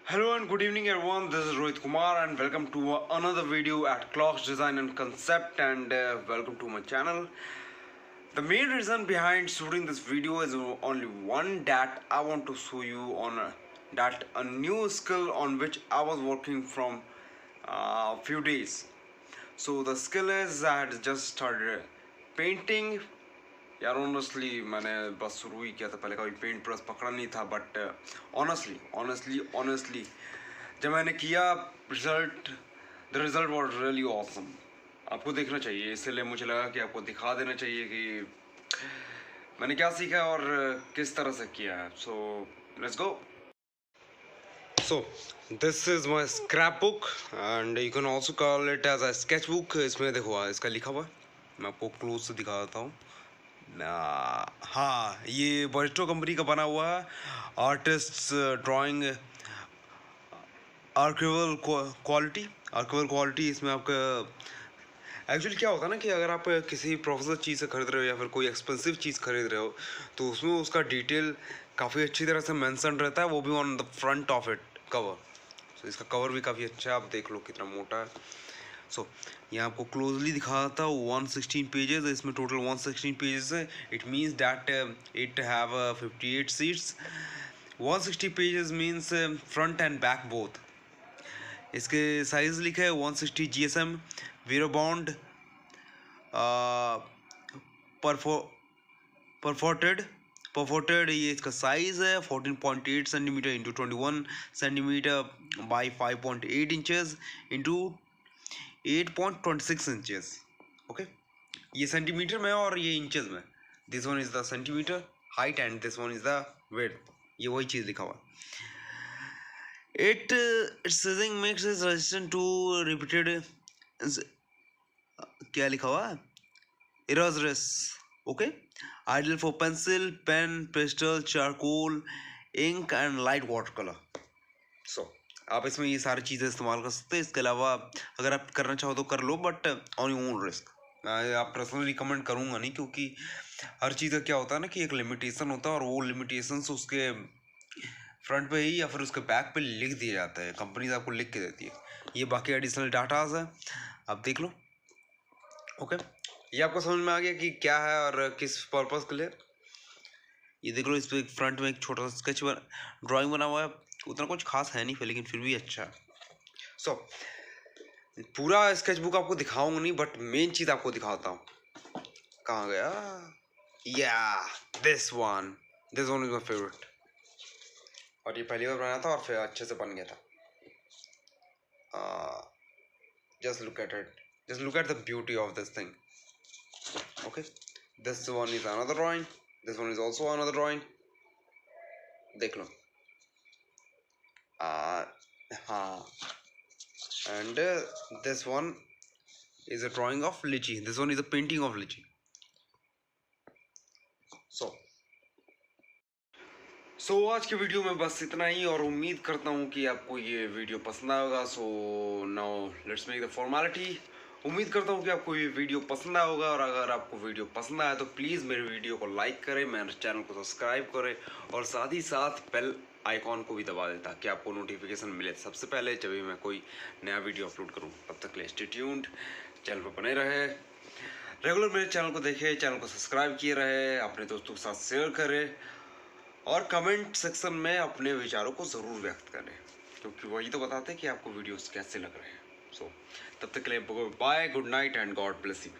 Hello and good evening everyone, this is Rohit Kumar and welcome to another video at Clocks Design and Concept and welcome to my channel. The main reason behind shooting this video is only one, that I want to show you on a new skill on which I was working from a few days. So the skill is I had just started painting. यार honestly मैंने बस शुरू ही किया था, पहले कभी paint brush पकड़ा नहीं था, बट ऑनेस्टली जब मैंने किया the result was really awesome. आपको देखना चाहिए, इसलिए मुझे लगा कि आपको दिखा देना चाहिए कि मैंने क्या सीखा और किस तरह से किया है. So let's go. So this is my scrapbook and you can also call it as a sketchbook. इसमें देखो इसका लिखा हुआ है, मैं आपको क्लोज से दिखा देता हूँ. हाँ, ये बॉयस्टो कंपनी का बना हुआ है. Artists drawing archival quality. इसमें आपका एक्चुअली क्या होता है ना कि अगर आप किसी प्रोफेशनल चीज़ से खरीद रहे हो या फिर कोई एक्सपेंसिव चीज़ खरीद रहे हो तो उसमें उसका डिटेल काफ़ी अच्छी तरह से मेंशन रहता है, वो भी on the front of it cover. So इसका कवर भी काफ़ी अच्छा है, आप देख लो कितना मोटा है. सो यहाँ आपको क्लोजली दिखाता हूँ. 116 पेजेस, इसमें टोटल 116 पेजेस है. It means that it have 58 seats. 160 pages means front end back both. इसके साइज लिखा है 160 GSM वीरोबॉन्ड परफोर्टेड. ये इसका साइज है 14.8 centimetre into 21 centimetre by 5.8 inches into 8.26 inches. Okay, ये सेंटीमीटर में और ये इंचेस में. This one is the centimetre height and this one is the width. ये वही चीज़ लिखा हुआ. Its sizing makes it resistant to repeated क्या लिखा हुआ है, erasures. Okay, ideal for pencil, pen, pastel, charcoal, ink and light watercolor. So आप इसमें ये सारी चीज़ें इस्तेमाल कर सकते हैं. इसके अलावा अगर आप करना चाहो तो कर लो, but on your own risk. आप पर्सनली रिकमेंड करूँगा नहीं, क्योंकि हर चीज़ का क्या होता है ना कि एक लिमिटेशन होता है और वो लिमिटेशंस उसके फ्रंट पे ही या फिर उसके बैक पे लिख दिया जाता है. कंपनीज आपको लिख के देती है. ये बाकी एडिशनल डाटाज है, आप देख लो. ओके, ये आपको समझ में आ गया कि क्या है और किस पर्पस के लिए. ये देख लो, इस पर फ्रंट में एक छोटा सा स्केच ड्राइंग बना हुआ है. उतना कुछ खास है नहीं, लेकिन फिर भी अच्छा है. सो पूरा स्केच बुक आपको दिखाऊंगा नहीं, बट मेन चीज़ आपको दिखाता हूँ. कहाँ गया, या this one is my favourite. और ये पहली बार बनाया था और फिर अच्छे से बन गया था. Just look at it, just look at the beauty of this thing. Okay, this one is another drawing, this one is also another drawing. देख लो. हाँ, and this one is a drawing of lychee. This one is a painting of lychee. So आज के video में बस इतना ही, और उम्मीद करता हूँ कि आपको ये वीडियो पसंद आएगा. So now let's make the formality. उम्मीद करता हूँ कि आपको ये वीडियो पसंद आया होगा, और अगर आपको वीडियो पसंद आया तो प्लीज़ मेरे वीडियो को लाइक करें, मेरे चैनल को सब्सक्राइब करें और साथ ही साथ बेल आइकॉन को भी दबा दें ताकि आपको नोटिफिकेशन मिले सबसे पहले जब भी मैं कोई नया वीडियो अपलोड करूँ. तब तक के लिए स्टे ट्यून्ड, चैनल पर बने रहे, रेगुलर मेरे चैनल को देखें, चैनल को सब्सक्राइब किए रहे, अपने दोस्तों के साथ शेयर करें और कमेंट सेक्शन में अपने विचारों को ज़रूर व्यक्त करें, क्योंकि वही तो बताते हैं कि आपको वीडियोस कैसे लग रहे हैं. सो तब तक के लिए bye, good night and God bless you.